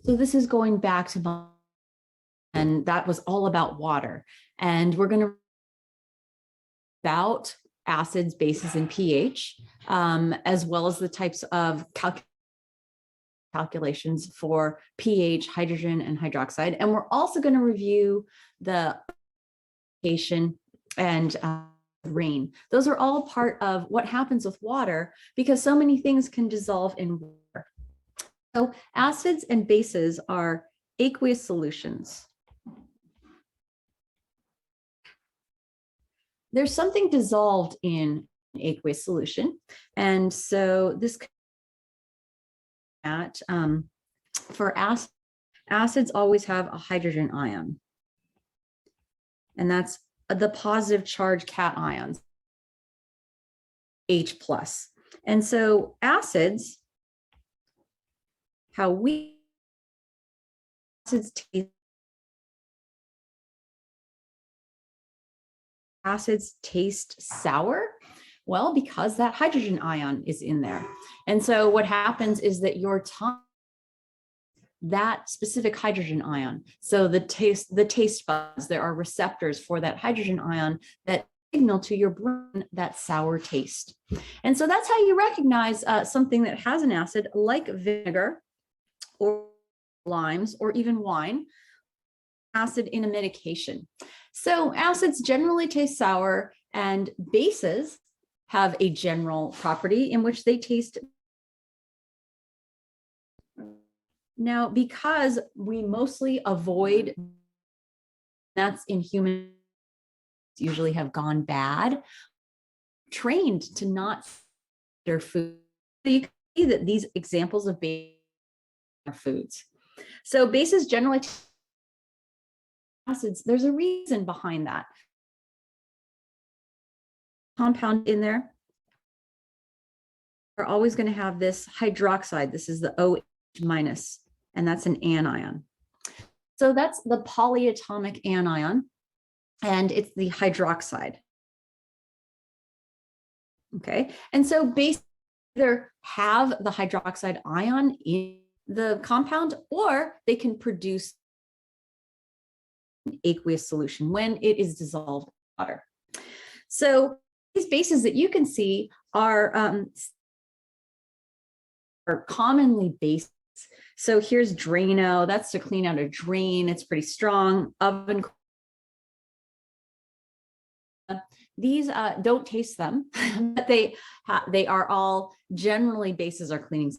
So this is going back to, and that was all about water. And we're going to about acids, bases, and pH, as well as the types of calculations for pH, hydrogen, and hydroxide. And we're also going to review the and rain. Those are all part of what happens with water because so many things can dissolve in water. So acids and bases are aqueous solutions. There's something dissolved in an aqueous solution. And so this for acids always have a hydrogen ion. And that's the positive charge cations, H+. And so acids, acids taste sour? Well, because that hydrogen ion is in there. And so what happens is that your tongue, that specific hydrogen ion. So the taste buds, there are receptors for that hydrogen ion that signal to your brain that sour taste. And so that's how you recognize something that has an acid like vinegar or limes or even wine, acid in a medication. So acids generally taste sour and bases have a general property in which they taste. Now, because we mostly avoid that's in humans usually have gone bad, trained to not their food. So you can see that these examples of bases are foods. So bases generally acids, there's a reason behind that. Compound in there, we're always going to have this hydroxide. This is the OH minus, and that's an anion. So that's the polyatomic anion, and it's the hydroxide. Okay, and so bases either have the hydroxide ion in the compound, or they can produce an aqueous solution when it is dissolved in water. So these bases that you can see are commonly bases. So here's Drano, that's to clean out a drain. It's pretty strong. Oven. These don't taste them, but they are all generally bases are cleaning.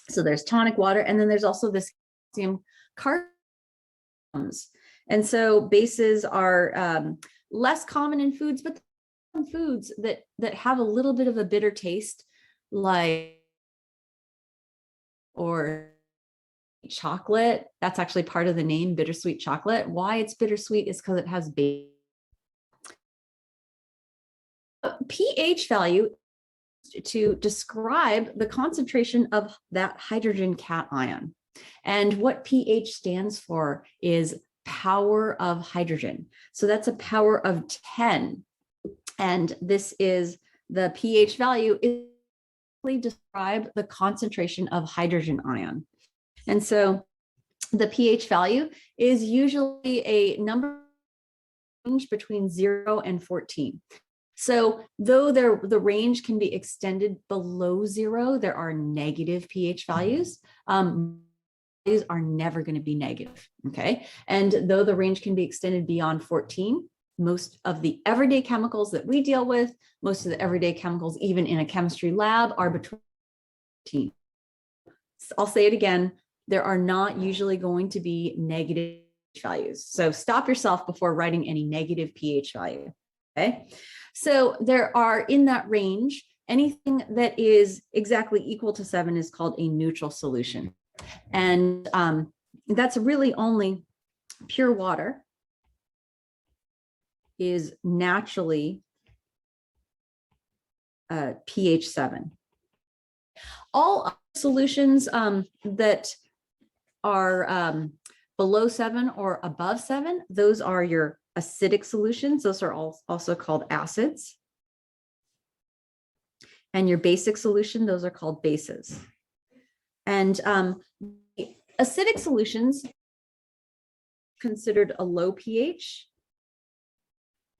So there's tonic water, and then there's also this calcium carbons. And so bases are less common in foods, but some foods that have a little bit of a bitter taste, like or chocolate. That's actually part of the name, bittersweet chocolate. Why it's bittersweet is because it has base. pH value to describe the concentration of that hydrogen cation. And what pH stands for is power of hydrogen. So that's a power of 10. And this is the pH value is describe the concentration of hydrogen ion. And so the pH value is usually a number range between 0 and 14. So though the range can be extended below 0, there are negative pH values. These are never going to be negative, okay? And though the range can be extended beyond 14, most of the everyday chemicals that we deal with, most of the everyday chemicals, even in a chemistry lab, are between 14. I'll say it again, there are not usually going to be negative values. So stop yourself before writing any negative pH value, okay? So there are in that range, anything that is exactly equal to 7 is called a neutral solution. And that's really only pure water is naturally pH 7. All solutions that are below 7 or above 7, those are your acidic solutions. Those are also called acids. And your basic solution, those are called bases. And acidic solutions considered a low pH.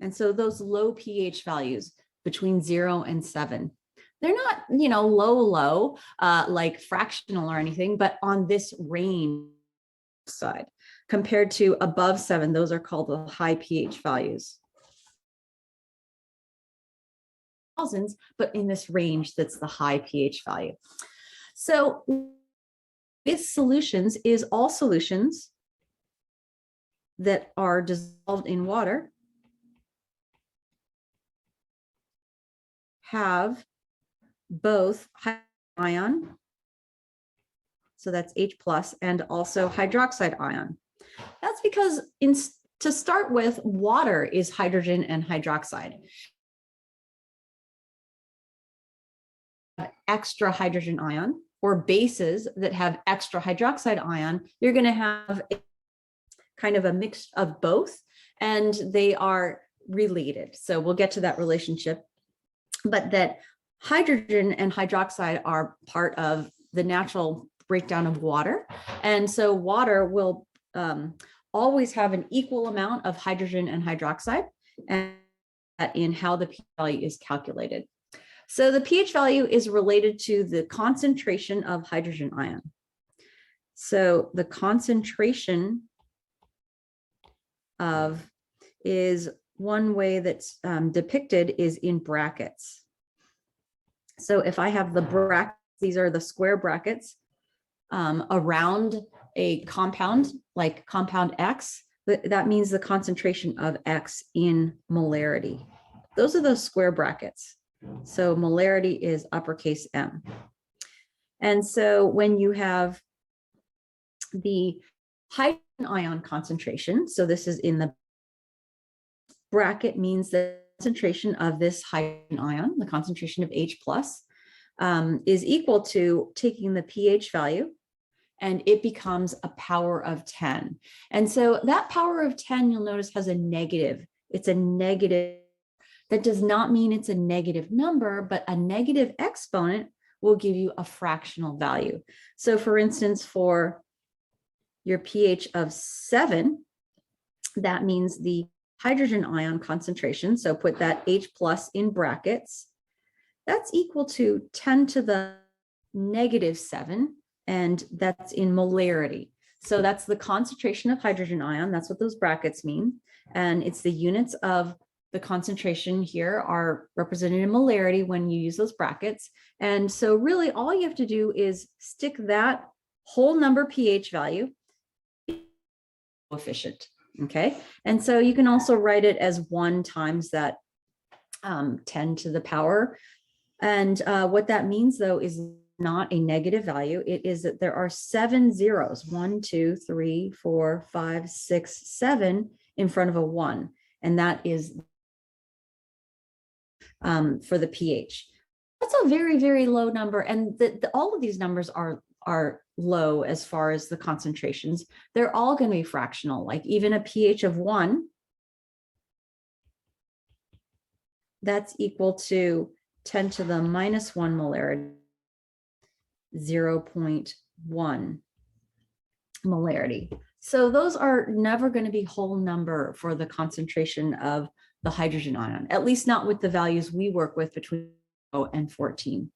And so those low pH values between 0 and 7, they're not, low, like fractional or anything, but on this range side. Compared to above 7, those are called the high pH values. Thousands, but in this range, that's the high pH value. So with solutions is all solutions that are dissolved in water have both ion, so that's H+, and also hydroxide ion. That's because to start with, water is hydrogen and hydroxide. Extra hydrogen ion, or bases that have extra hydroxide ion, you're going to have kind of a mix of both, and they are related. So we'll get to that relationship, but that hydrogen and hydroxide are part of the natural breakdown of water. And so water will always have an equal amount of hydrogen and hydroxide, and in how the pH value is calculated. So the pH value is related to the concentration of hydrogen ion. So the concentration of is one way that's depicted is in brackets. So if I have the brackets, these are the square brackets around a compound, like compound X, that means the concentration of X in molarity. Those are those square brackets. So molarity is uppercase M. And so when you have the hydrogen ion concentration, so this is in the bracket, means the concentration of this hydrogen ion, the concentration of H+, is equal to taking the pH value, and it becomes a power of 10. And so that power of 10, you'll notice, has a negative. It's a negative. That does not mean it's a negative number, but a negative exponent will give you a fractional value. So for instance, for your pH of 7, that means the hydrogen ion concentration, so put that H+ in brackets, that's equal to 10 to the -7, and that's in molarity. So that's the concentration of hydrogen ion. That's what those brackets mean. And it's the units of the concentration here are represented in molarity when you use those brackets. And so really all you have to do is stick that whole number pH value coefficient, okay? And so you can also write it as 1 times that 10 to the power. And what that means, though, is not a negative value. It is that there are 7 zeros, 1, 2, 3, 4, 5, 6, 7 in front of a 1. And that is for the pH. That's a very, very low number. And all of these numbers are low as far as the concentrations. They're all going to be fractional, like even a pH of 1, that's equal to 10 to the -1 molarity, 0.1 molarity. So those are never going to be whole number for the concentration of the hydrogen ion, at least not with the values we work with between 0 and 14.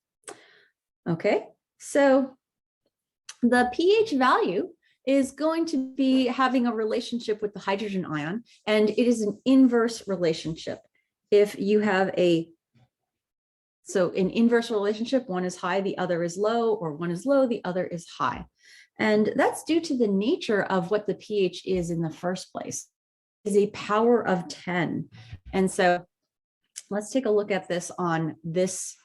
Okay, so the pH value is going to be having a relationship with the hydrogen ion, and it is an inverse relationship. If you have an inverse relationship, one is high, the other is low, or one is low, the other is high. And that's due to the nature of what the pH is in the first place. It is a power of 10. And so let's take a look at this on this,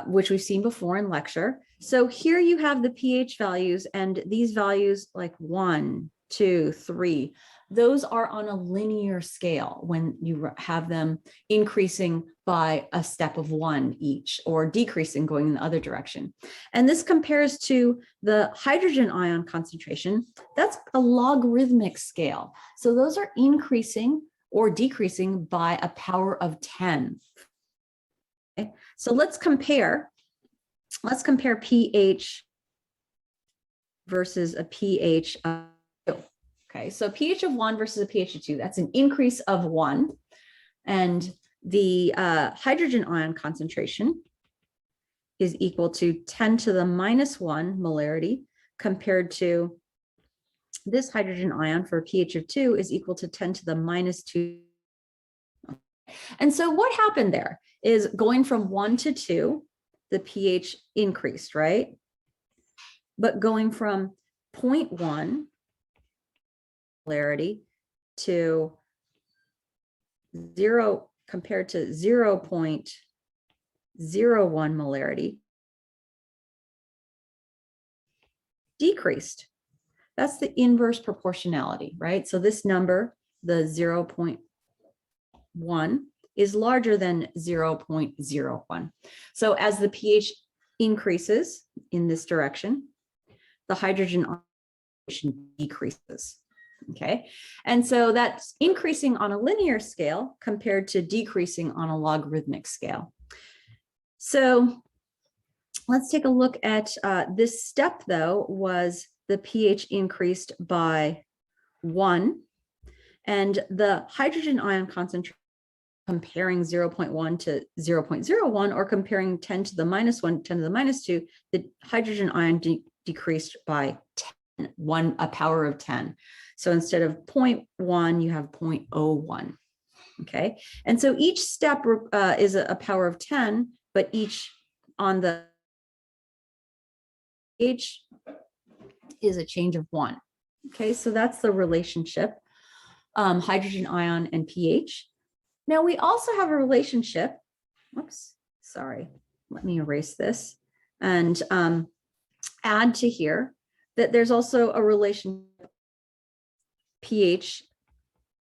which we've seen before in lecture. So here you have the pH values, and these values like 1, 2, 3, those are on a linear scale when you have them increasing by a step of 1 each, or decreasing going in the other direction. And this compares to the hydrogen ion concentration. That's a logarithmic scale. So those are increasing or decreasing by a power of 10. Okay. So let's compare pH versus a pH of 2. Okay, so pH of 1 versus a pH of 2, that's an increase of 1. And the hydrogen ion concentration is equal to 10 to the minus 1 molarity, compared to this hydrogen ion for a pH of 2 is equal to 10 to the minus 2. And so what happened there is, going from 1 to 2, the pH increased, right? But going from 0.1 molarity to 0 compared to 0.01 molarity decreased. That's the inverse proportionality, right? So this number, the 0.1, is larger than 0.01. So as the pH increases in this direction, the hydrogen ion decreases. Okay, and so that's increasing on a linear scale compared to decreasing on a logarithmic scale. So let's take a look at this step, though, was the pH increased by 1, and the hydrogen ion concentration, comparing 0.1 to 0.01, or comparing 10 to the minus 1, 10 to the minus 2, the hydrogen ion decreased by 10, a power of 10. So instead of 0.1, you have 0.01. Okay, and so each step is a power of 10, but each on the pH is a change of 1. Okay, so that's the relationship, hydrogen ion and pH. Now we also have a relationship, whoops, sorry, let me erase this and add to here that there's also a relation pH.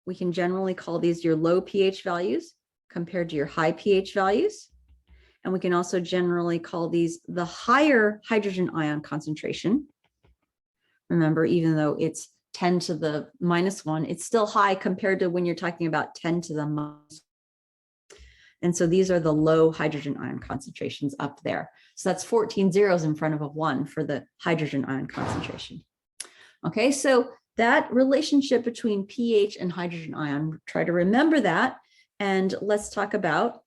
We can generally call these your low pH values compared to your high pH values. And we can also generally call these the higher hydrogen ion concentration. Remember, even though it's 10 to the minus 1, it's still high compared to when you're talking about 10 to the minus. And so these are the low hydrogen ion concentrations up there. So that's 14 zeros in front of a 1 for the hydrogen ion concentration. Okay, so that relationship between pH and hydrogen ion, try to remember that. And let's talk about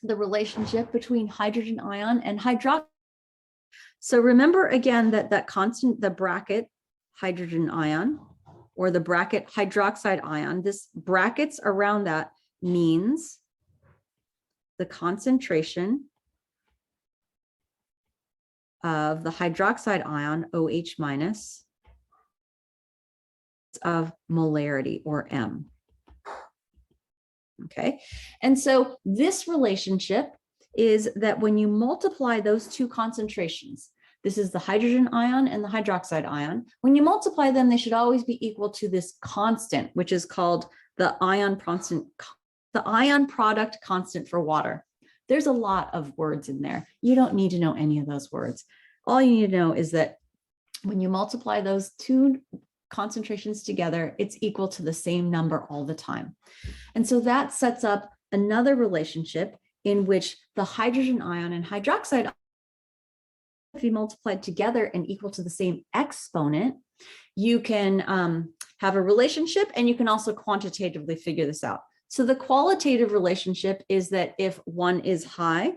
the relationship between hydrogen ion and hydroxide. So remember again that constant, the bracket hydrogen ion, or the bracket hydroxide ion, this brackets around that means the concentration of the hydroxide ion, OH minus, of molarity, or M. Okay, and so this relationship is that when you multiply those two concentrations, this is the hydrogen ion and the hydroxide ion, when you multiply them, they should always be equal to this constant, which is called the ion constant, the ion product constant for water. There's a lot of words in there. You don't need to know any of those words. All you need to know is that when you multiply those two concentrations together, it's equal to the same number all the time. And so that sets up another relationship in which the hydrogen ion and hydroxide ion, if you multiplied together and equal to the same exponent, you can have a relationship, and you can also quantitatively figure this out. So the qualitative relationship is that if one is high,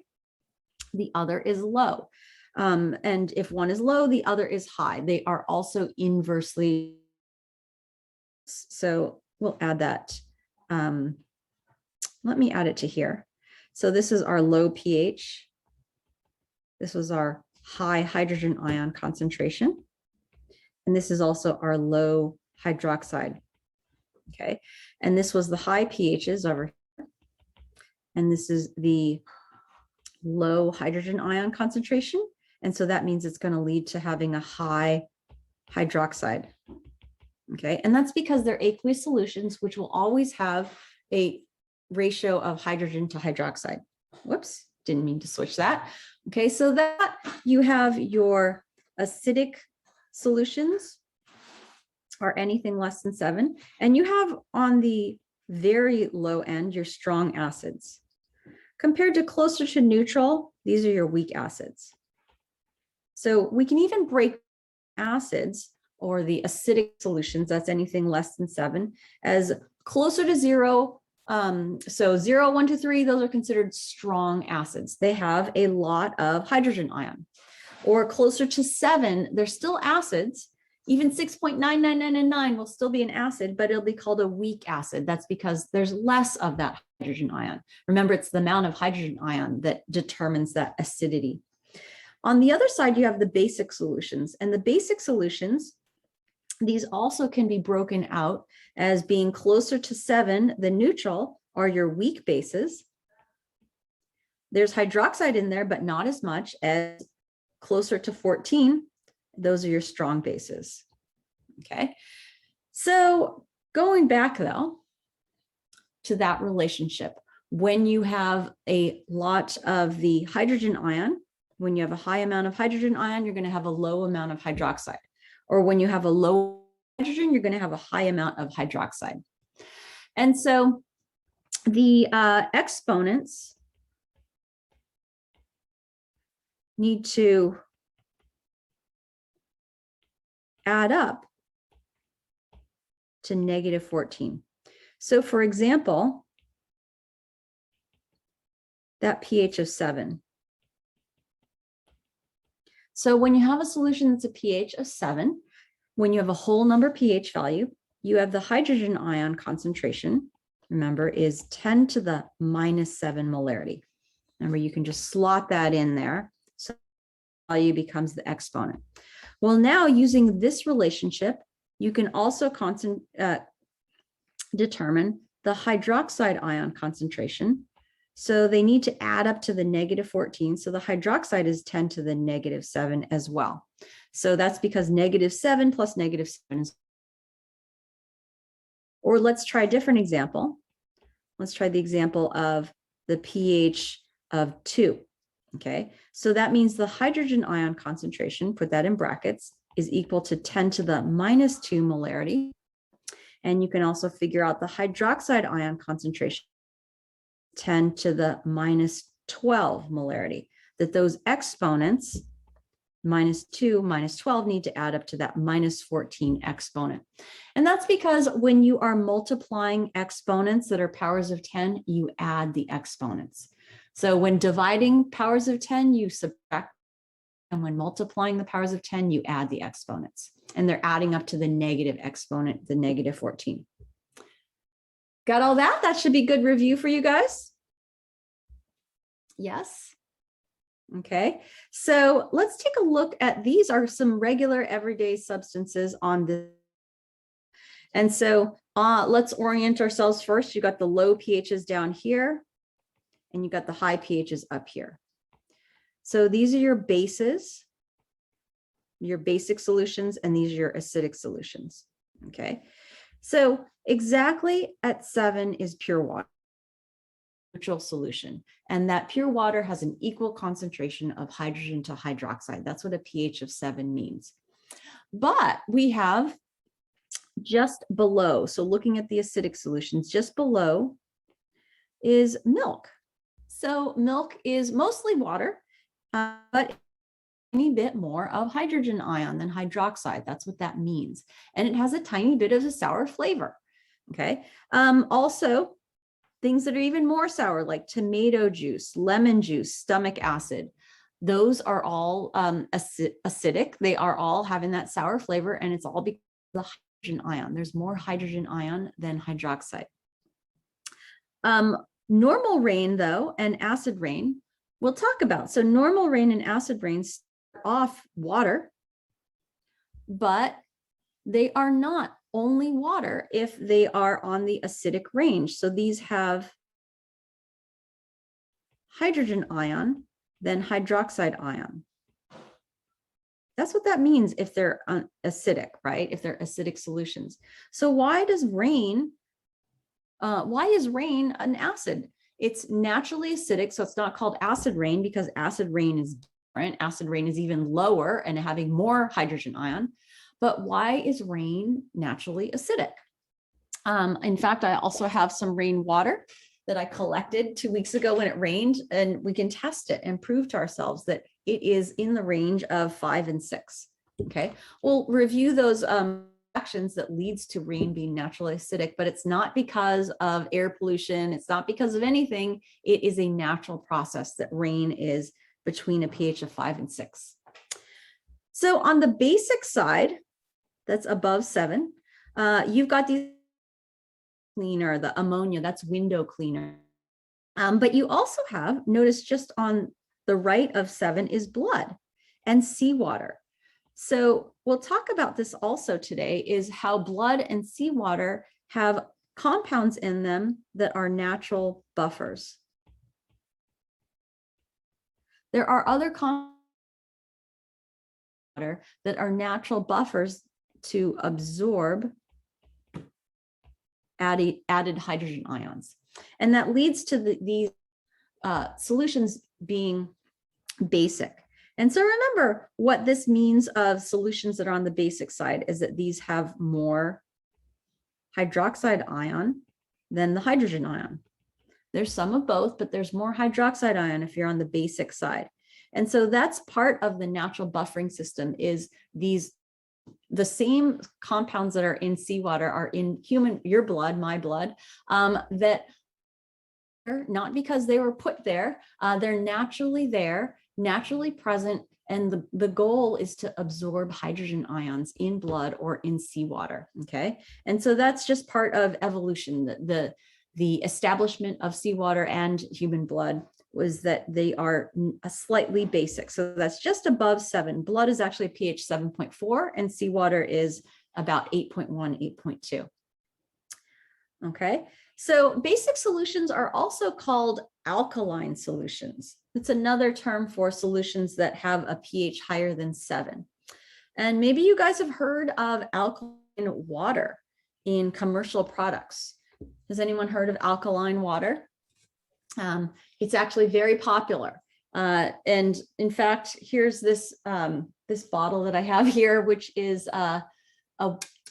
the other is low. And if one is low, the other is high. They are also inversely. So we'll add that. Let me add it to here. So this is our low pH. This was our high hydrogen ion concentration. And this is also our low hydroxide. Okay. And this was the high pHs over here. And this is the low hydrogen ion concentration. And so that means it's going to lead to having a high hydroxide. Okay, and that's because they're aqueous solutions, which will always have a ratio of hydrogen to hydroxide. Whoops, didn't mean to switch that. Okay, so that you have your acidic solutions are anything less than 7. And you have on the very low end, your strong acids. Compared to closer to neutral, these are your weak acids. So we can even break acids or the acidic solutions, that's anything less than 7, as closer to 0. So 0, 1, 2, 3, those are considered strong acids. They have a lot of hydrogen ion. Or closer to 7, they're still acids. Even 6.9999 will still be an acid, but it'll be called a weak acid. That's because there's less of that hydrogen ion. Remember, it's the amount of hydrogen ion that determines that acidity. On the other side, you have the basic solutions. And the basic solutions, these also can be broken out as being closer to 7, the neutral, are your weak bases. There's hydroxide in there, but not as much as closer to 14. Those are your strong bases. Okay. So going back though to that relationship, when you have a lot of the hydrogen ion, when you have a high amount of hydrogen ion, you're going to have a low amount of hydroxide. Or when you have a low hydrogen, you're going to have a high amount of hydroxide. And so the exponents need to add up to negative 14. So for example, that pH of 7. So when you have a solution that's a pH of 7, when you have a whole number pH value, you have the hydrogen ion concentration, remember, is 10 to the minus 7 molarity. Remember, you can just slot that in there. So the value becomes the exponent. Well, now using this relationship, you can also determine the hydroxide ion concentration. So they need to add up to the negative 14. So the hydroxide is 10 to the negative 7 as well. So that's because negative 7 plus negative 7 is. Or let's try a different example. Let's try the example of the pH of 2. Okay, so that means the hydrogen ion concentration, put that in brackets, is equal to 10 to the minus 2 molarity. And you can also figure out the hydroxide ion concentration, 10 to the minus 12 molarity, that those exponents, minus 2, minus 12, need to add up to that minus 14 exponent. And that's because when you are multiplying exponents that are powers of 10, you add the exponents. So when dividing powers of 10, you subtract, and when multiplying the powers of 10, you add the exponents. And they're adding up to the negative exponent, the negative 14. Got all that? That should be good review for you guys. Yes. Okay, so let's take a look at, these are some regular everyday substances on this. And so let's orient ourselves first. You got the low pHs down here, and you got the high pHs up here. So these are your bases, your basic solutions, and these are your acidic solutions. Okay, so exactly at 7 is pure water, neutral solution. And that pure water has an equal concentration of hydrogen to hydroxide. That's what a pH of 7 means. But we have just below, so looking at the acidic solutions, just below is milk. So milk is mostly water, but a tiny bit more of hydrogen ion than hydroxide. That's what that means. And it has a tiny bit of a sour flavor. Okay. Also, things that are even more sour, like tomato juice, lemon juice, stomach acid, those are all acidic. They are all having that sour flavor, and it's all because of the hydrogen ion. There's more hydrogen ion than hydroxide. Normal rain, though, and acid rain, we'll talk about. So normal rain and acid rain start off water, but they are not only water if they are on the acidic range. So these have hydrogen ion, then hydroxide ion. That's what that means if they're acidic, right? If they're acidic solutions. So why is rain an acid? It's naturally acidic, so it's not called acid rain because acid rain is different. Acid rain is even lower and having more hydrogen ion. But why is rain naturally acidic? In fact, I also have some rainwater that I collected 2 weeks ago when it rained, and we can test it and prove to ourselves that it is in the range of 5 and 6. Okay, we'll review those actions that leads to rain being naturally acidic, but it's not because of air pollution. It's not because of anything. It is a natural process that rain is between a pH of 5 and 6. So on the basic side, that's above 7, you've got these cleaner, the ammonia, that's window cleaner. But you also have, notice just on the right of 7 is blood and seawater. So we'll talk about this also today, is how blood and seawater have compounds in them that are natural buffers. There are other compounds that are natural buffers to absorb added hydrogen ions. And that leads to these solutions being basic. And so remember what this means of solutions that are on the basic side is that these have more hydroxide ion than the hydrogen ion. There's some of both, but there's more hydroxide ion if you're on the basic side. And so that's part of the natural buffering system, is the same compounds that are in seawater are in your blood, my blood, that not because they were put there, they're naturally there, naturally present, and the goal is to absorb hydrogen ions in blood or in seawater, okay? And so that's just part of evolution. The establishment of seawater and human blood was that they are a slightly basic. So that's just above 7. Blood is actually pH 7.4 and seawater is about 8.1, 8.2. Okay, so basic solutions are also called alkaline solutions. It's another term for solutions that have a pH higher than 7. And maybe you guys have heard of alkaline water in commercial products. Has anyone heard of alkaline water? It's actually very popular. And in fact, here's this, this bottle that I have here, which is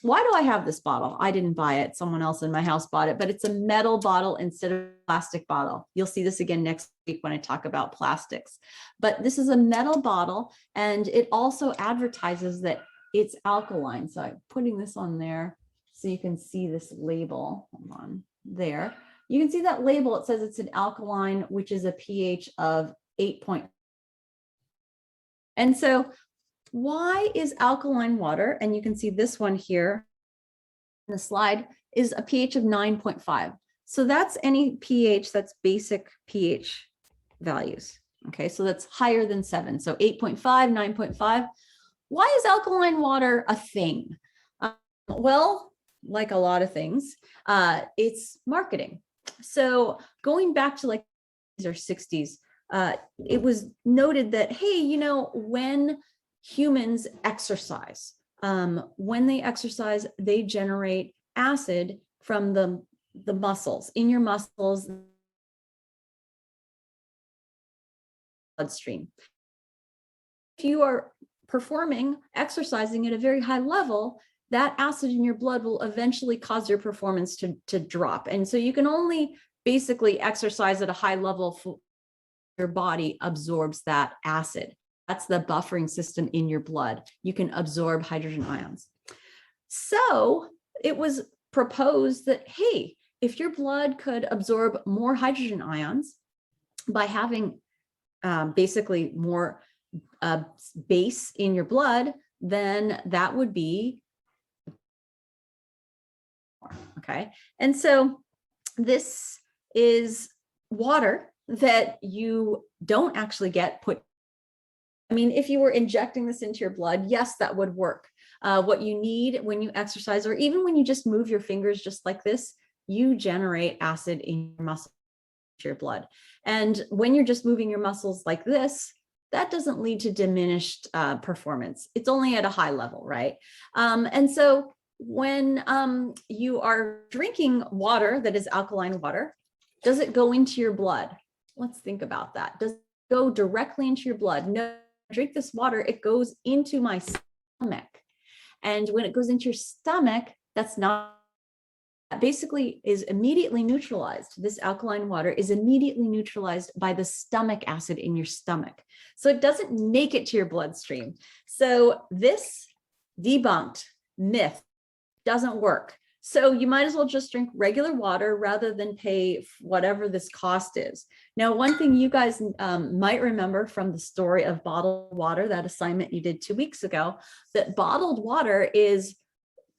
why do I have this bottle? I didn't buy it. Someone else in my house bought it, but it's a metal bottle instead of a plastic bottle. You'll see this again next week when I talk about plastics. But this is a metal bottle, and it also advertises that it's alkaline. So I'm putting this on there so you can see this label. Hold on, there. You can see that label. It says it's an alkaline, which is a pH of 8. And so why is alkaline water, and you can see this one here in the slide, is a pH of 9.5. So that's any pH, that's basic pH values. Okay, so that's higher than 7. So 8.5, 9.5. Why is alkaline water a thing? Well, like a lot of things, it's marketing. So going back to like the 60s, it was noted that, hey, you know, when humans exercise, they generate acid from the muscles, in your muscles, bloodstream. If you are exercising at a very high level, that acid in your blood will eventually cause your performance to drop. And so you can only basically exercise at a high level, your body absorbs that acid. That's the buffering system in your blood. You can absorb hydrogen ions. So it was proposed that, hey, if your blood could absorb more hydrogen ions by having basically more base in your blood, then that would be okay. And so this is water that you don't actually get put. I mean, if you were injecting this into your blood, yes, that would work. What you need when you exercise, or even when you just move your fingers just like this, you generate acid in your muscle, your blood. And when you're just moving your muscles like this, that doesn't lead to diminished performance. It's only at a high level, right? And so when you are drinking water that is alkaline water, does it go into your blood? Let's think about that. Does it go directly into your blood? No, drink this water, it goes into my stomach. And when it goes into your stomach, that's not basically is immediately neutralized. This alkaline water is immediately neutralized by the stomach acid in your stomach. So it doesn't make it to your bloodstream. So this debunked myth doesn't work. So you might as well just drink regular water rather than pay whatever this cost is. Now, one thing you guys might remember from the story of bottled water, that assignment you did 2 weeks ago, that bottled water is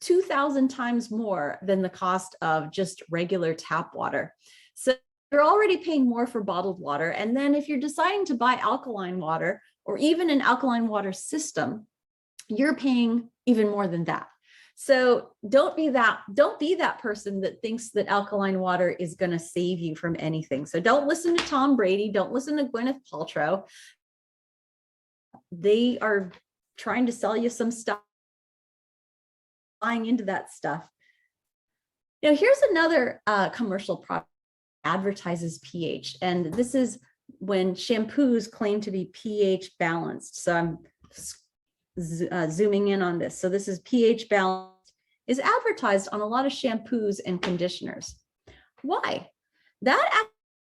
2,000 times more than the cost of just regular tap water. So you're already paying more for bottled water. And then if you're deciding to buy alkaline water or even an alkaline water system, you're paying even more than that. So don't be that person that thinks that alkaline water is going to save you from anything. So don't listen to Tom Brady. Don't listen to Gwyneth Paltrow. They are trying to sell you some stuff, buying into that stuff. Now, here's another commercial product that advertises pH. And this is when shampoos claim to be pH balanced. So I'm zooming in on this. So this is pH balanced, is advertised on a lot of shampoos and conditioners. Why? That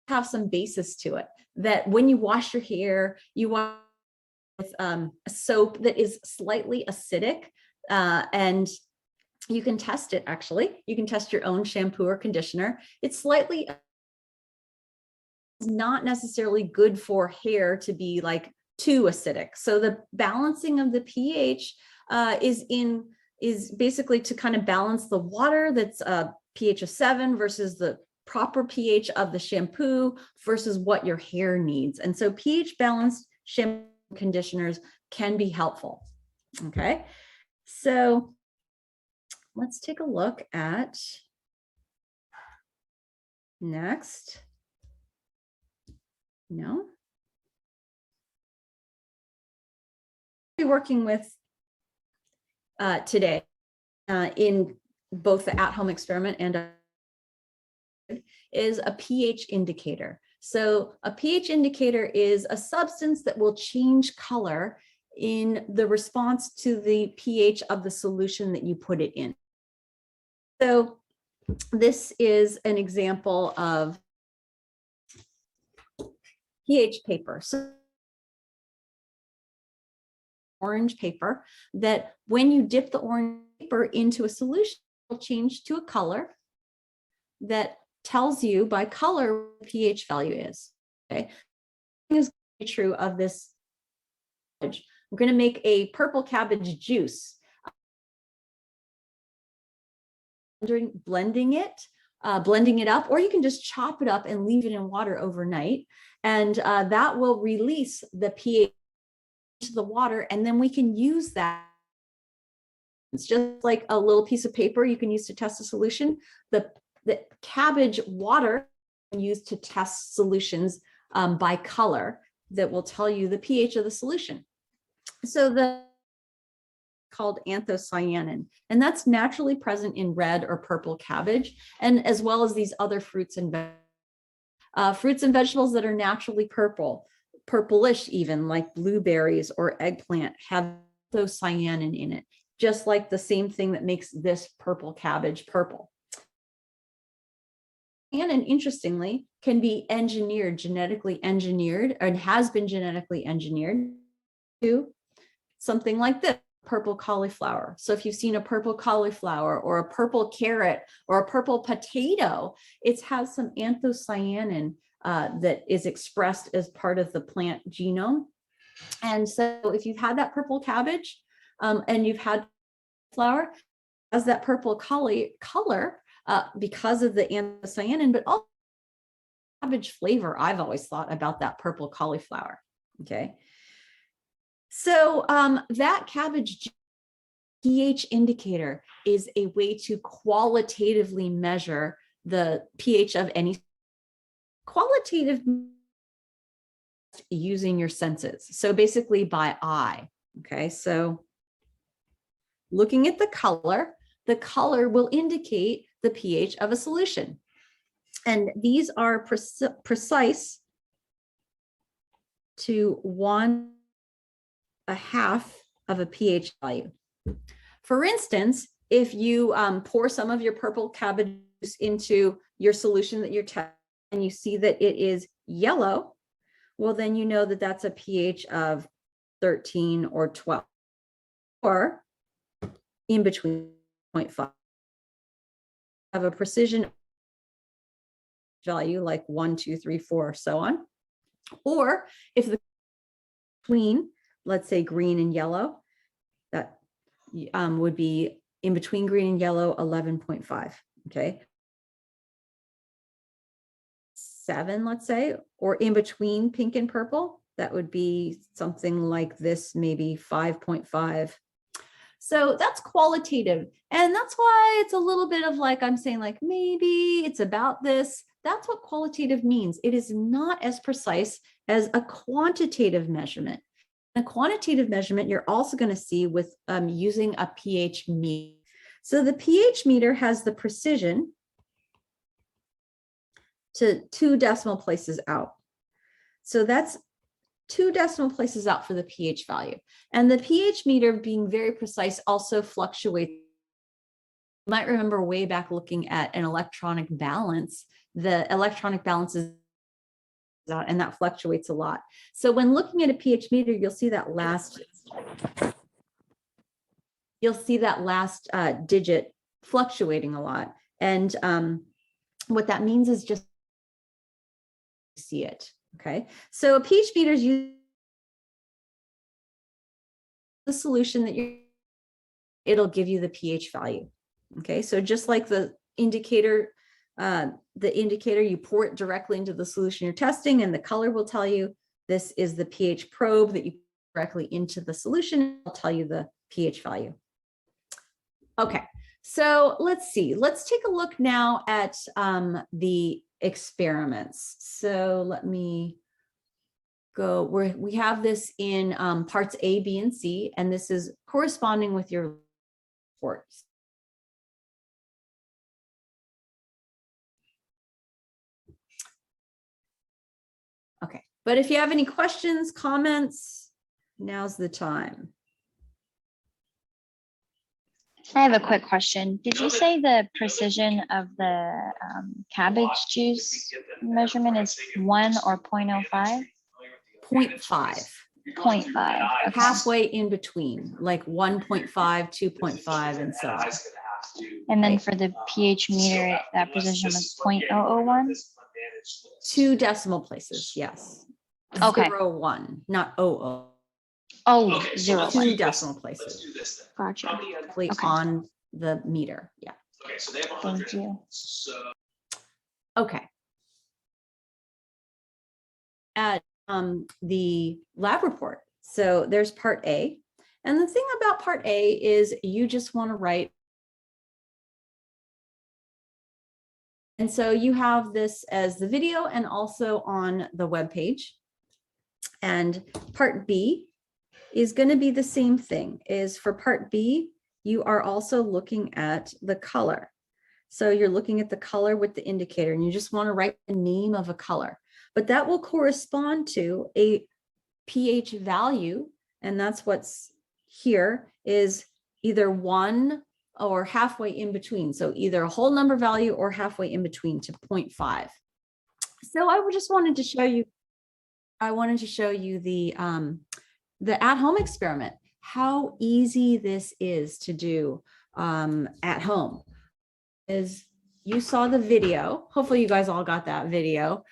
have some basis to it, that when you wash your hair, you wash with a soap that is slightly acidic, and you can test it actually. You can test your own shampoo or conditioner. It's slightly not necessarily good for hair to be like too acidic. So the balancing of the pH is basically to kind of balance the water that's a pH of 7 versus the proper pH of the shampoo versus what your hair needs. And so pH balanced shampoo conditioners can be helpful. Okay, so let's take a look at next. No. Be working with today in both the at-home experiment and is a pH indicator. So a pH indicator is a substance that will change color in the response to the pH of the solution that you put it in. So this is an example of pH paper. So orange paper that when you dip the orange paper into a solution, it will change to a color that tells you by color what the pH value is. Okay, is true of this. We're going to make a purple cabbage juice. Blending it up, or you can just chop it up and leave it in water overnight, and that will release the pH to the water, and then we can use that. It's just like a little piece of paper you can use to test a solution. The cabbage water used to test solutions by color that will tell you the pH of the solution. So the called anthocyanin, and that's naturally present in red or purple cabbage, and as well as these other fruits and vegetables that are naturally purplish even, like blueberries or eggplant, have anthocyanin in it, just like the same thing that makes this purple cabbage purple. And interestingly, can be engineered, genetically engineered, and has been genetically engineered to something like this, purple cauliflower. So if you've seen a purple cauliflower or a purple carrot or a purple potato, it has some anthocyanin that is expressed as part of the plant genome. And so if you've had that purple cabbage and you've had flower, has that purple color because of the anthocyanin, but also cabbage flavor, I've always thought about that purple cauliflower. Okay. So that cabbage pH indicator is a way to qualitatively measure the pH of any qualitative using your senses. So basically by eye. Okay, so looking at the color will indicate the pH of a solution. And these are precise to 1/2 of a pH value. For instance, if you pour some of your purple cabbage into your solution that you're testing and you see that it is yellow, well, then you know that that's a pH of 13 or 12, or in between 0.5. Have a precision value like 1, 2, 3, 4, so on. Or if the between, let's say green and yellow, that would be in between green and yellow, 11.5. Okay. 7, let's say, or in between pink and purple, that would be something like this, maybe 5.5. So that's qualitative. And that's why it's a little bit of like, I'm saying like, maybe it's about this. That's what qualitative means. It is not as precise as a quantitative measurement. A quantitative measurement, you're also going to see with using a pH meter. So the pH meter has the precision to 2 decimal places out. So that's 2 decimal places out for the pH value. And the pH meter, being very precise, also fluctuates. You might remember way back looking at an electronic balance. The electronic balance is out, and that fluctuates a lot. So when looking at a pH meter, you'll see that last digit fluctuating a lot. And what that means is just see it. Okay, so a pH meter is used the solution that it'll give you the pH value. Okay, so just like the indicator, you pour it directly into the solution you're testing, and the color will tell you this is the pH probe that you put directly into the solution. It'll tell you the pH value. Okay, so let's see. Let's take a look now at the experiments. So let me go where we have this in parts A, B, and C, and this is corresponding with your reports. Okay, but if you have any questions, comments, now's the time. I have a quick question. Did you say the precision of the cabbage juice measurement is 1 or 0.05? 0.5. 0.5. Okay. Halfway in between, like 1.5, 2.5, and so on. And then for the pH meter, that precision was 0.001? 2 decimal places, yes. Okay. 0.01, not 0.00. Oh, Okay, 0. 2 decimal places. Let's do this then. Gotcha. Okay. Okay. On the meter, yeah. Okay, so they have 100. Thank you. So Okay. At the lab report, so there's part A. And the thing about part A is you just want to write. And so you have this as the video and also on the web page. And part B is going to be the same thing. Is for part B, you are also looking at the color. So you're looking at the color with the indicator, and you just want to write the name of a color. But that will correspond to a pH value, and that's what's here, is either 1 or halfway in between. So either a whole number value or halfway in between to 0.5. So I just wanted to show you, the at-home experiment, how easy this is to do at home. Is you saw the video. Hopefully you guys all got that video.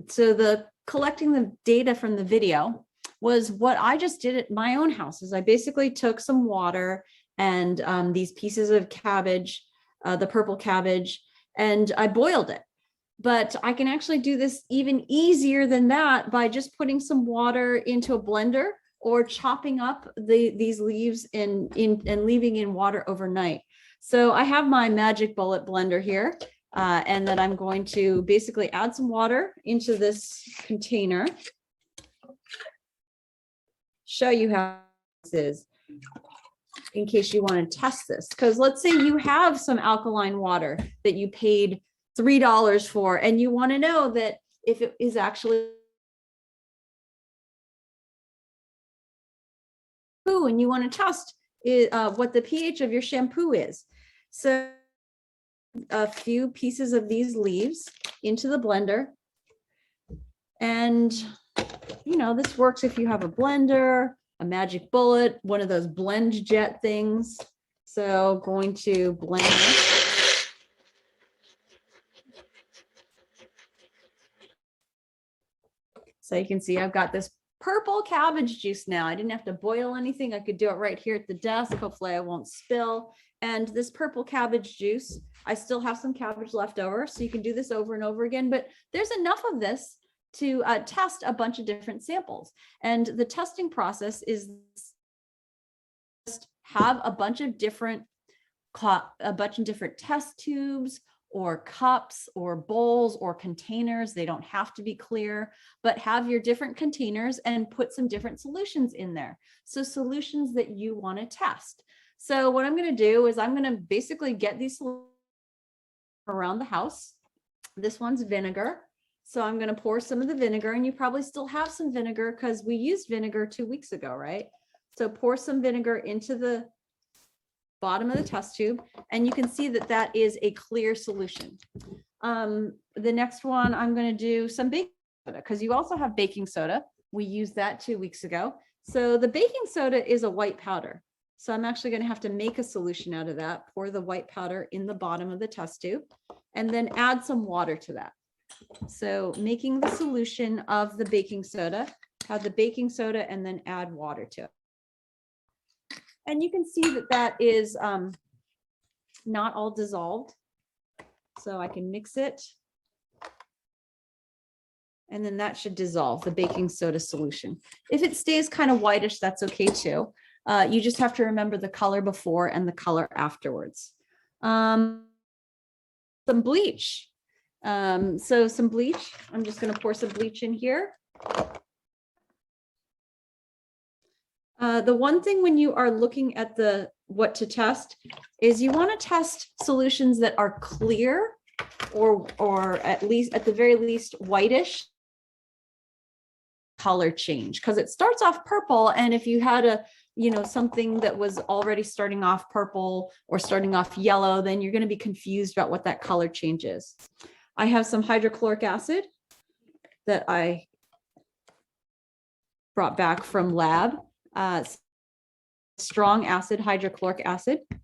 So the collecting the data from the video was what I just did at my own house. Is I basically took some water and these pieces of cabbage, the purple cabbage, and I boiled it. But I can actually do this even easier than that by just putting some water into a blender or chopping up these leaves and leaving in water overnight. So I have my Magic Bullet blender here, and then I'm going to basically add some water into this container. Show you how this is in case you want to test this. Because let's say you have some alkaline water that you paid $3 for, and you want to know that if it is actually and you want to test what the pH of your shampoo is. So a few pieces of these leaves into the blender. And, you know, this works if you have a blender, a magic bullet, one of those blend jet things. So going to blend this. So you can see I've got this purple cabbage juice now. I didn't have to boil anything. I could do it right here at the desk. Hopefully I won't spill. And this purple cabbage juice, I still have some cabbage left over. So you can do this over and over again, but there's enough of this to test a bunch of different samples. And the testing process is just have a bunch of different test tubes or cups or bowls or containers. They don't have to be clear, but have your different containers and put some different solutions in there. So solutions that you want to test. So what I'm going to do is I'm going to basically get these around the house. This one's vinegar. So I'm going to pour some of the vinegar, and you probably still have some vinegar because we used vinegar 2 weeks ago, right? So pour some vinegar into the bottom of the test tube, and you can see that that is a clear solution. The next one, I'm going to do some baking soda because you also have baking soda. We used that 2 weeks ago. So the baking soda is a white powder. So I'm actually going to have to make a solution out of that, pour the white powder in the bottom of the test tube, and then add some water to that. So making the solution of the baking soda, add the baking soda and then add water to it. And you can see that that is not all dissolved. So I can mix it. And then that should dissolve the baking soda solution. If it stays kind of whitish, that's okay too. You just have to remember the color before and the color afterwards. Some bleach. So some bleach, I'm just going to pour some bleach in here. The one thing when you are looking at what to test is you want to test solutions that are clear or at the very least whitish color change, because it starts off purple, and if you had something that was already starting off purple or starting off yellow, then you're going to be confused about what that color change is. I have some hydrochloric acid that I brought back from lab. Strong acid, hydrochloric acid. I'm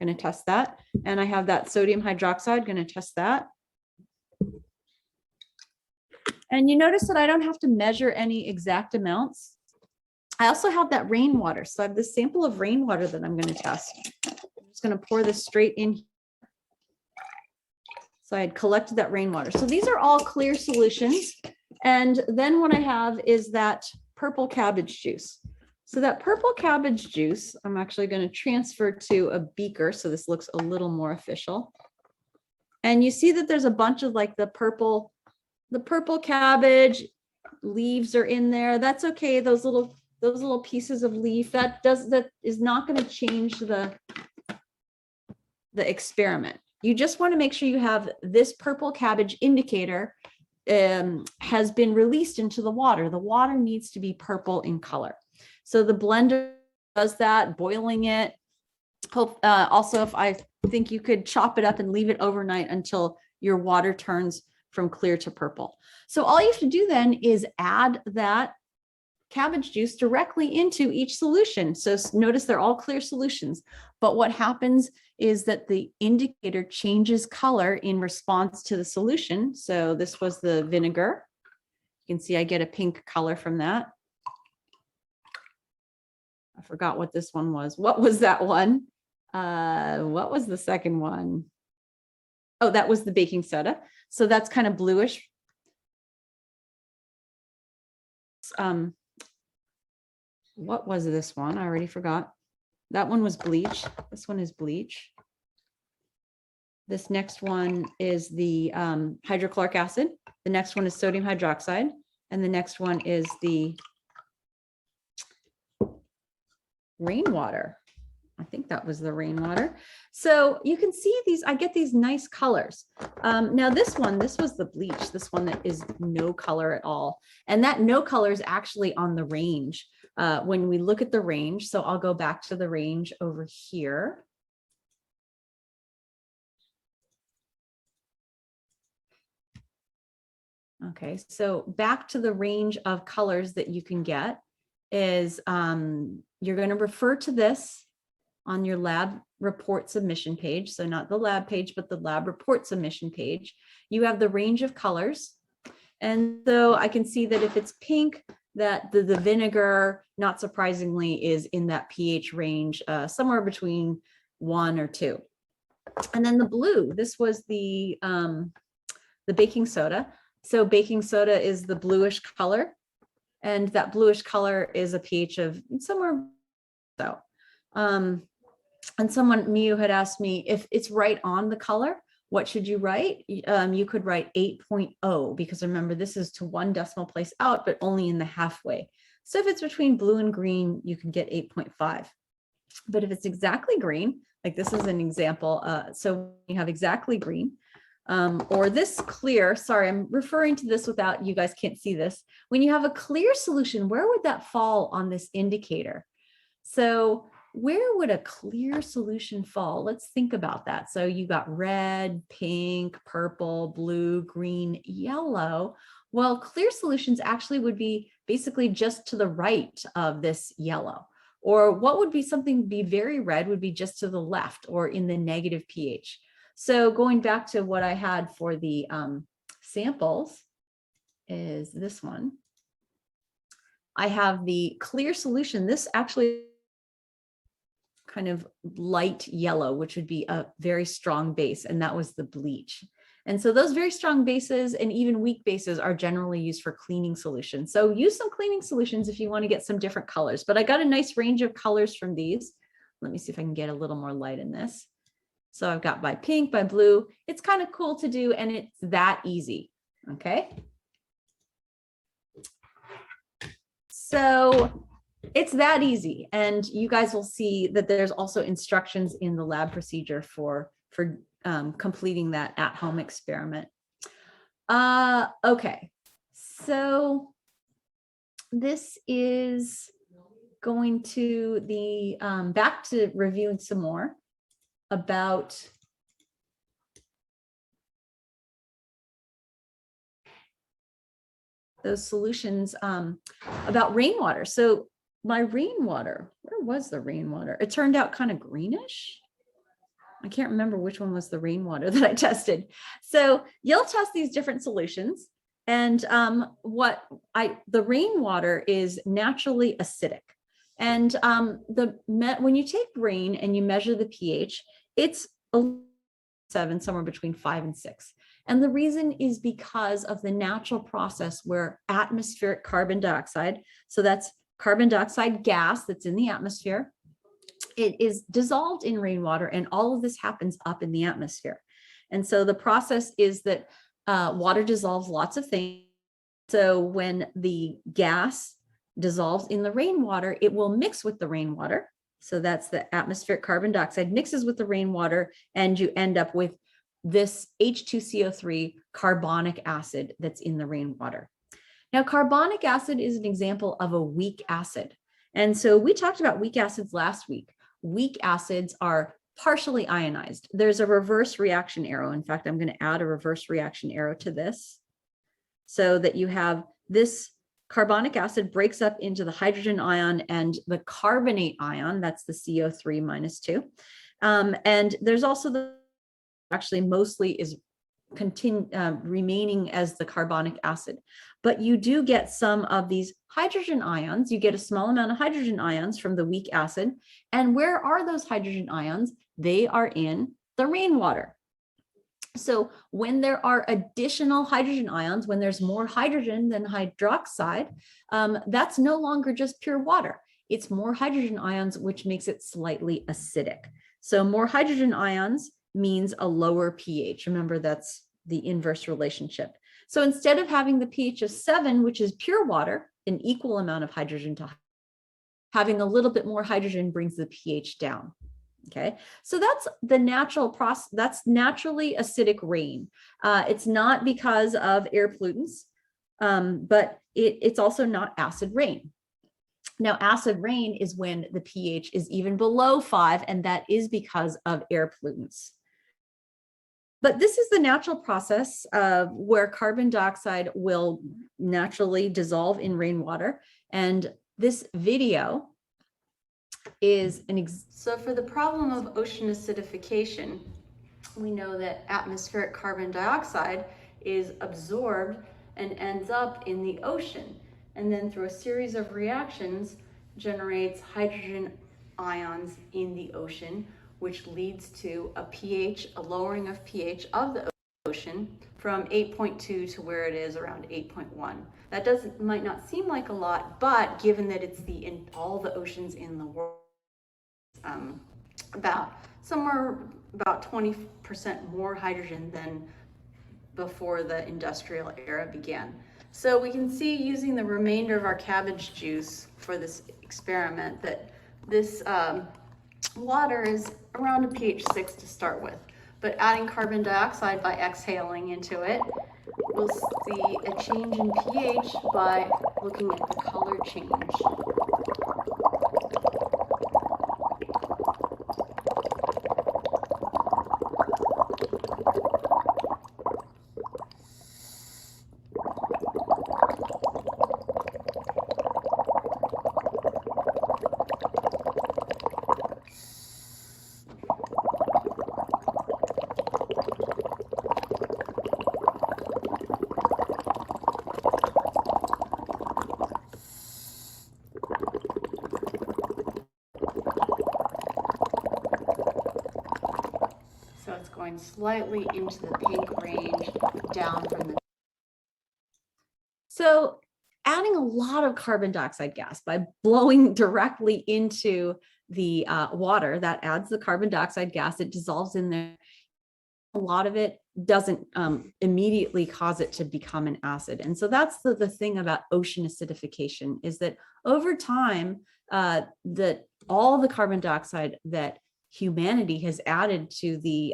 going to test that. And I have that sodium hydroxide, going to test that. And you notice that I don't have to measure any exact amounts. I also have that rainwater. So I have this sample of rainwater that I'm going to test. I'm just going to pour this straight in. So I had collected that rainwater. So these are all clear solutions. And then what I have is that purple cabbage juice. So that purple cabbage juice, I'm actually going to transfer to a beaker. So this looks a little more official. And you see that there's a bunch of like the purple cabbage leaves are in there. That's okay. Those little pieces of leaf, that is not going to change the experiment. You just want to make sure you have this purple cabbage indicator has been released into the water. The water needs to be purple in color. So the blender does that, boiling it. Also, if I think you could chop it up and leave it overnight until your water turns from clear to purple. So all you have to do then is add that cabbage juice directly into each solution. So notice they're all clear solutions, but what happens is that the indicator changes color in response to the solution. So this was the vinegar. You can see I get a pink color from that. I forgot what this one was. What was that one? What was the second one? Oh, that was the baking soda. So that's kind of bluish. What was this one? I already forgot. That one was bleach. This one is bleach. This next one is the hydrochloric acid. The next one is sodium hydroxide. And the next one is the rainwater. I think that was the rainwater. So you can see these, I get these nice colors. Now this was the bleach, this one that is no color at all. And that no color is actually on the range. when we look at the range, so I'll go back to the range over here. Okay, so back to the range of colors that you can get is you're going to refer to this on your lab report submission page. So not the lab page, but the lab report submission page. You have the range of colors. And so I can see that if it's pink, that the vinegar, not surprisingly, is in that pH range, somewhere between 1 or 2. And then the blue, this was the baking soda. So baking soda is the bluish color, and that bluish color is a pH of somewhere so. And someone, Miu, had asked me if it's right on the color, what should you write? You could write 8.0 because remember, this is to 1 decimal place out, but only in the halfway. So if it's between blue and green, you can get 8.5. But if it's exactly green, like this is an example. So you have exactly green, or this clear, sorry, I'm referring to this without, you guys can't see this. When you have a clear solution, where would that fall on this indicator? So where would a clear solution fall? Let's think about that. So you got red, pink, purple, blue, green, yellow. Well, clear solutions actually would be basically just to the right of this yellow. Or what would be something be very red would be just to the left or in the negative pH. So going back to what I had for the samples is this one. I have the clear solution. This actually kind of light yellow, which would be a very strong base, and that was the bleach. And so those very strong bases and even weak bases are generally used for cleaning solutions. So use some cleaning solutions if you want to get some different colors, but I got a nice range of colors from these. Let me see if I can get a little more light in this. So I've got by pink, by blue. It's kind of cool to do, and it's that easy, okay? So it's that easy, and you guys will see that there's also instructions in the lab procedure for completing that at-home experiment. Okay, so this is going to the back to reviewing some more about those solutions, about rainwater. So my rainwater, where was the rainwater? It turned out kind of greenish. I can't remember which one was the rainwater that I tested. So you'll test these different solutions. And the rainwater is naturally acidic. And when you take rain and you measure the pH, it's 7, somewhere between 5 and 6. And the reason is because of the natural process where atmospheric carbon dioxide, so that's carbon dioxide gas that's in the atmosphere, it is dissolved in rainwater, and all of this happens up in the atmosphere. And so the process is that water dissolves lots of things. So when the gas dissolves in the rainwater, it will mix with the rainwater. So that's the atmospheric carbon dioxide mixes with the rainwater, and you end up with this H2CO3 carbonic acid that's in the rainwater. Now, carbonic acid is an example of a weak acid. And so we talked about weak acids last week. Weak acids are partially ionized. There's a reverse reaction arrow. In fact, I'm going to add a reverse reaction arrow to this so that you have this carbonic acid breaks up into the hydrogen ion and the carbonate ion, that's the CO3 minus 2. And there's also actually mostly is remaining as the carbonic acid, but you do get some of these hydrogen ions. You get a small amount of hydrogen ions from the weak acid. And where are those hydrogen ions? They are in the rainwater. So when there are additional hydrogen ions, when there's more hydrogen than hydroxide, that's no longer just pure water. It's more hydrogen ions, which makes it slightly acidic. So more hydrogen ions means a lower pH. Remember, that's the inverse relationship. So instead of having the pH of 7, which is pure water, an equal amount of hydrogen to having a little bit more hydrogen brings the pH down. Okay, so that's the natural process. That's naturally acidic rain. It's not because of air pollutants, but it's also not acid rain. Now, acid rain is when the pH is even below 5, and that is because of air pollutants. But this is the natural process where carbon dioxide will naturally dissolve in rainwater. And this video is so for the problem of ocean acidification, we know that atmospheric carbon dioxide is absorbed and ends up in the ocean, and then through a series of reactions generates hydrogen ions in the ocean, which leads to a lowering of pH of the ocean from 8.2 to where it is around 8.1. That might not seem like a lot, but given that it's in all the oceans in the world, about 20% more hydrogen than before the industrial era began. So we can see, using the remainder of our cabbage juice for this experiment, that this water is around a pH 6 to start with. But adding carbon dioxide by exhaling into it, we'll see a change in pH by looking at the color change. So it's going slightly into the pink range, down from the. So adding a lot of carbon dioxide gas by blowing directly into the water, that adds the carbon dioxide gas, it dissolves in there. A lot of it doesn't immediately cause it to become an acid. And so that's the thing about ocean acidification, is that over time, that all the carbon dioxide that humanity has added to the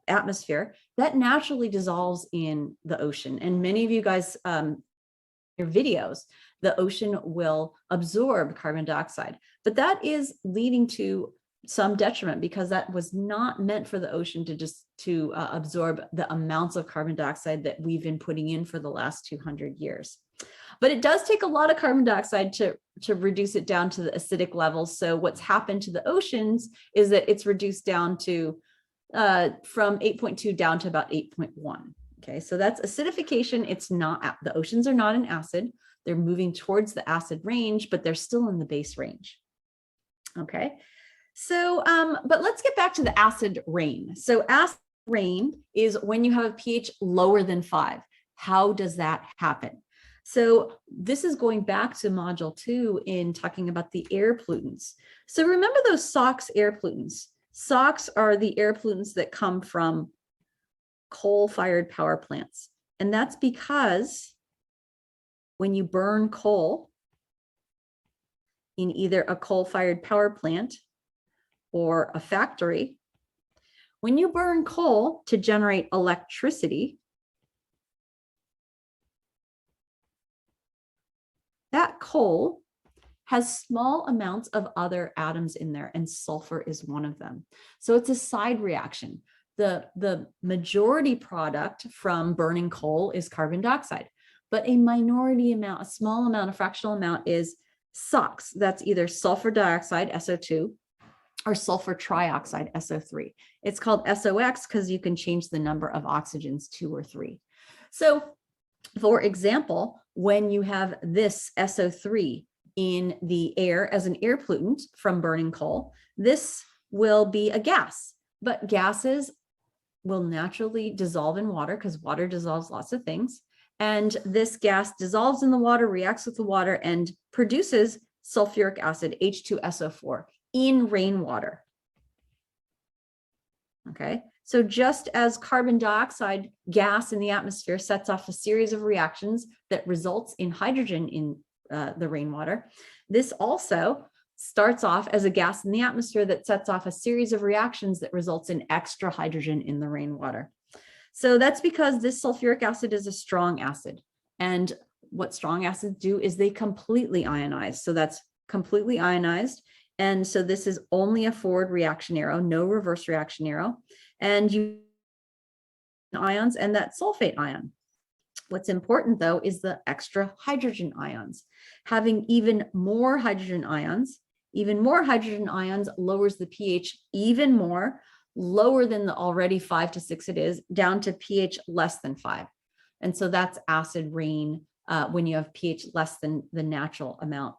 atmosphere, that naturally dissolves in the ocean. And many of you guys, your videos, the ocean will absorb carbon dioxide, but that is leading to some detriment, because that was not meant for the ocean to absorb the amounts of carbon dioxide that we've been putting in for the last 200 years. But it does take a lot of carbon dioxide to reduce it down to the acidic levels. So what's happened to the oceans is that it's reduced down to from 8.2 down to about 8.1. Okay, so that's acidification. It's not, the oceans are not an acid. They're moving towards the acid range, but they're still in the base range. Okay, so, but let's get back to the acid rain. So acid rain is when you have a pH lower than 5. How does that happen? So this is going back to module 2 in talking about the air pollutants. So remember those SOx air pollutants. SOx are the air pollutants that come from coal-fired power plants. And that's because when you burn coal in either a coal-fired power plant or a factory, when you burn coal to generate electricity, that coal has small amounts of other atoms in there, and sulfur is one of them. So it's a side reaction. The majority product from burning coal is carbon dioxide, but a minority amount, a small amount, a fractional amount is SOx. That's either sulfur dioxide, SO2, or sulfur trioxide, SO3. It's called SOX because you can change the number of oxygens 2 or 3. So for example, when you have this SO3 in the air as an air pollutant from burning coal, this will be a gas, but gases will naturally dissolve in water because water dissolves lots of things. And this gas dissolves in the water, reacts with the water, and produces sulfuric acid, H2SO4, in rainwater. Okay, so just as carbon dioxide gas in the atmosphere sets off a series of reactions that results in hydrogen in the rainwater, this also starts off as a gas in the atmosphere that sets off a series of reactions that results in extra hydrogen in the rainwater. So that's because this sulfuric acid is a strong acid. And what strong acids do is they completely ionize. So that's completely ionized. And so this is only a forward reaction arrow, no reverse reaction arrow. And you ions and that sulfate ion. What's important though is the extra hydrogen ions. Having even more hydrogen ions lowers the pH even more, lower than the already 5 to 6 it is, down to pH less than 5. And so that's acid rain when you have pH less than the natural amount.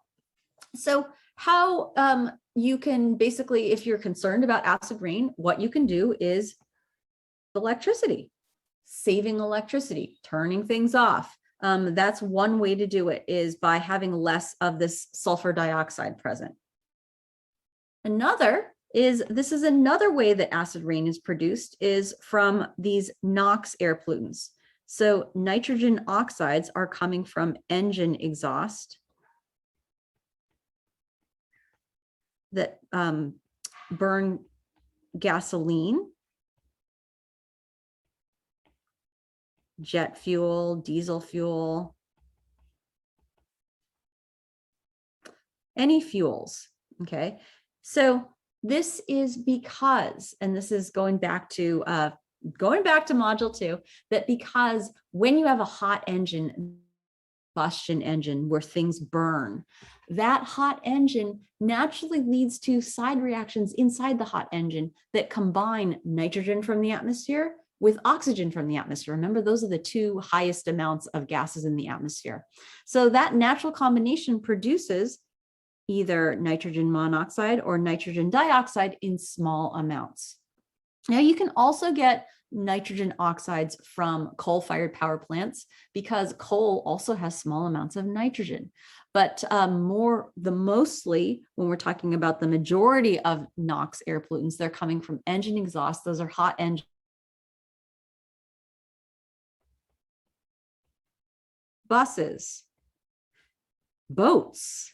So how you can basically, if you're concerned about acid rain, what you can do is electricity, saving electricity, turning things off. That's one way to do it, is by having less of this sulfur dioxide present. Another is, this is another way that acid rain is produced, is from these NOx air pollutants. So nitrogen oxides are coming from engine exhaust that burn gasoline, jet fuel, diesel fuel, any fuels, okay? So this is because, and this is going back to module 2, that because when you have a hot engine, combustion engine where things burn, that hot engine naturally leads to side reactions inside the hot engine that combine nitrogen from the atmosphere with oxygen from the atmosphere. Remember, those are the two highest amounts of gases in the atmosphere. So that natural combination produces either nitrogen monoxide or nitrogen dioxide in small amounts. Now you can also get nitrogen oxides from coal-fired power plants, because coal also has small amounts of nitrogen. But mostly when we're talking about the majority of NOx air pollutants, they're coming from engine exhaust. Those are hot engines. Buses, boats,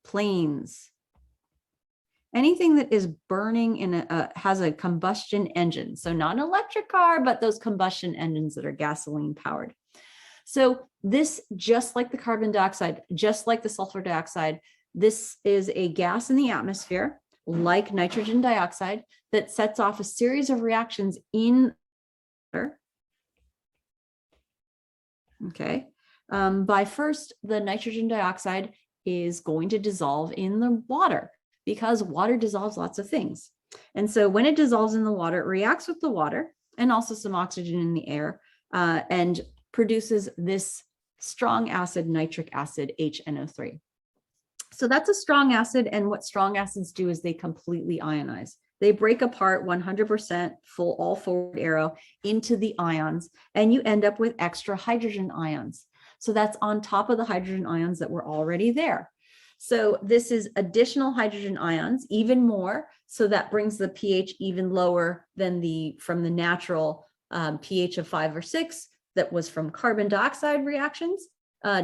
planes, anything that is burning in has a combustion engine. So not an electric car, but those combustion engines that are gasoline powered. So this, just like the carbon dioxide, just like the sulfur dioxide, this is a gas in the atmosphere, like nitrogen dioxide, that sets off a series of reactions in water. Okay. By first, the nitrogen dioxide is going to dissolve in the water, because water dissolves lots of things. And so when it dissolves in the water, it reacts with the water and also some oxygen in the air, and produces this strong acid, nitric acid, HNO3. So that's a strong acid. And what strong acids do is they completely ionize. They break apart 100% full, all forward arrow into the ions, and you end up with extra hydrogen ions. So that's on top of the hydrogen ions that were already there. So this is additional hydrogen ions, even more. So that brings the pH even lower than from the natural pH of 5 or 6 that was from carbon dioxide reactions,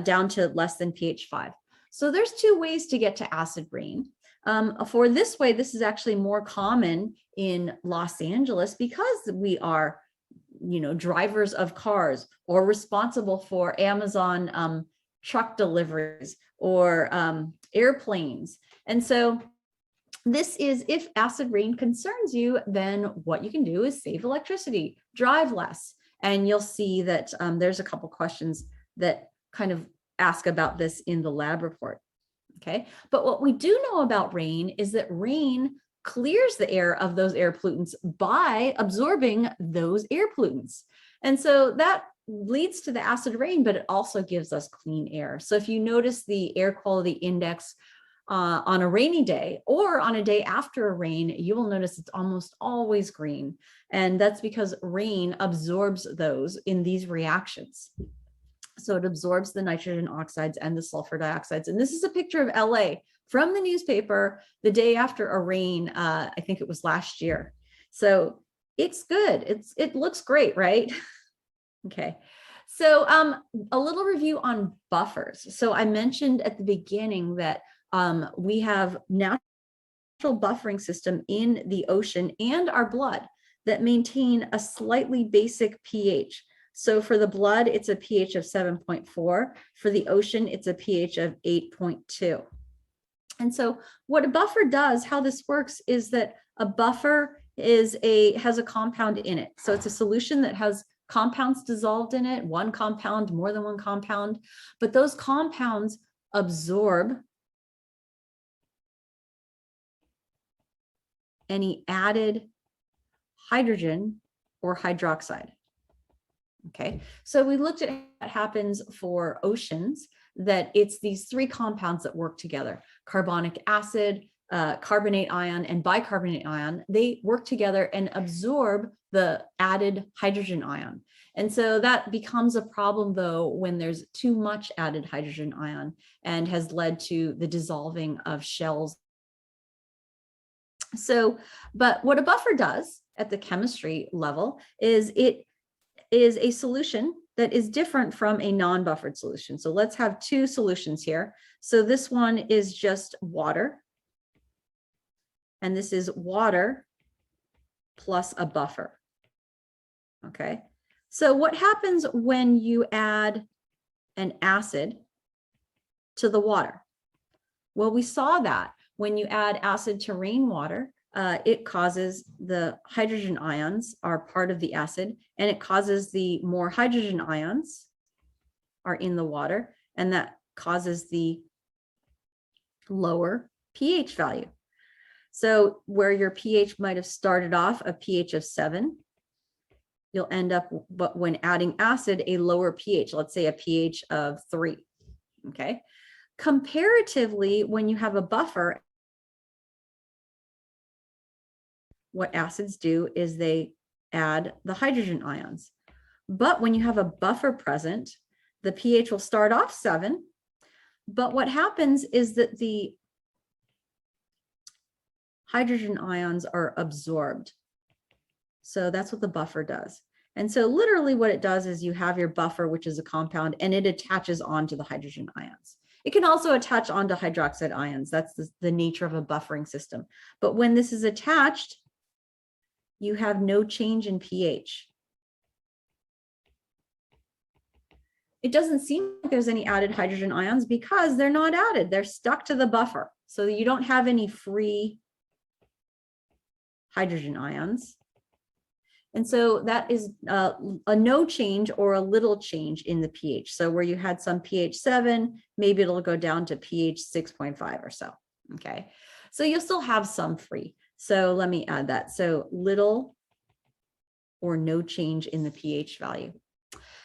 down to less than pH 5. So there's two ways to get to acid rain. For this way, this is actually more common in Los Angeles, because we are, drivers of cars, or responsible for Amazon truck deliveries, or airplanes. And so this is, if acid rain concerns you, then what you can do is save electricity, drive less. And you'll see that there's a couple questions that kind of ask about this in the lab report. Okay, but what we do know about rain is that rain clears the air of those air pollutants by absorbing those air pollutants. And so that leads to the acid rain, but it also gives us clean air. So if you notice the air quality index on a rainy day, or on a day after a rain, you will notice it's almost always green. And that's because rain absorbs those in these reactions. So it absorbs the nitrogen oxides and the sulfur dioxides. And this is a picture of LA from the newspaper the day after a rain, I think it was last year. So it's good. It looks great, right? Okay. So a little review on buffers. So I mentioned at the beginning that we have natural buffering system in the ocean and our blood that maintain a slightly basic pH. So for the blood, it's a pH of 7.4. For the ocean, it's a pH of 8.2. And so what a buffer does, how this works is that a buffer has a compound in it. So it's a solution that has compounds dissolved in it, one compound, more than one compound, but those compounds absorb any added hydrogen or hydroxide. Okay, so we looked at what happens for oceans, that it's these three compounds that work together: carbonic acid, carbonate ion, and bicarbonate ion. They work together and absorb the added hydrogen ion. And so that becomes a problem, though, when there's too much added hydrogen ion, and has led to the dissolving of shells. So, but what a buffer does at the chemistry level is it is a solution that is different from a non-buffered solution. So let's have two solutions here. So this one is just water, and this is water plus a buffer. Okay, so what happens when you add an acid to the water? Well, we saw that when you add acid to rainwater, it causes the hydrogen ions are part of the acid, and it causes the more hydrogen ions are in the water, and that causes the lower pH value. So where your pH might have started off a pH of 7, you'll end up, but when adding acid, a lower pH, let's say a pH of 3. Okay. Comparatively, when you have a buffer, what acids do is they add the hydrogen ions. But when you have a buffer present, the pH will start off 7. But what happens is that the hydrogen ions are absorbed. So that's what the buffer does. And so literally what it does is you have your buffer, which is a compound, and it attaches onto the hydrogen ions. It can also attach onto hydroxide ions. That's the nature of a buffering system. But when this is attached, you have no change in pH. It doesn't seem like there's any added hydrogen ions because they're not added. They're stuck to the buffer. So you don't have any free hydrogen ions. And so that is a no change or a little change in the pH. So where you had some pH 7, maybe it'll go down to pH 6.5 or so. Okay, so you'll still have some free. So let me add that. So little or no change in the pH value.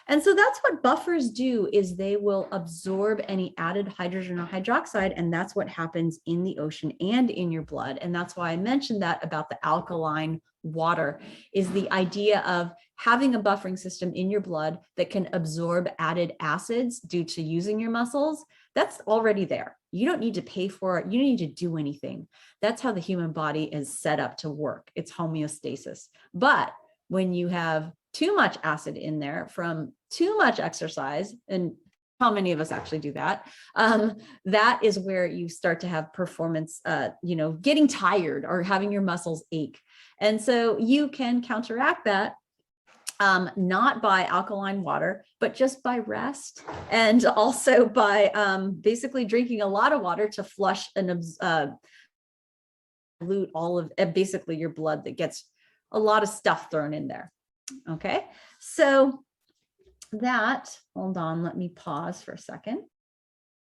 And so that's what buffers do, is they will absorb any added hydrogen or hydroxide, and that's what happens in the ocean and in your blood. And that's why I mentioned that about the alkaline water, is the idea of having a buffering system in your blood that can absorb added acids due to using your muscles. That's already there. You don't need to pay for it. You don't need to do anything. That's how the human body is set up to work. It's homeostasis. But when you have too much acid in there from too much exercise, and how many of us actually do that? That is where you start to have performance, getting tired or having your muscles ache. And so you can counteract that, not by alkaline water, but just by rest, and also by basically drinking a lot of water to flush and dilute all of basically your blood that gets a lot of stuff thrown in there. Okay, so that, hold on, let me pause for a second.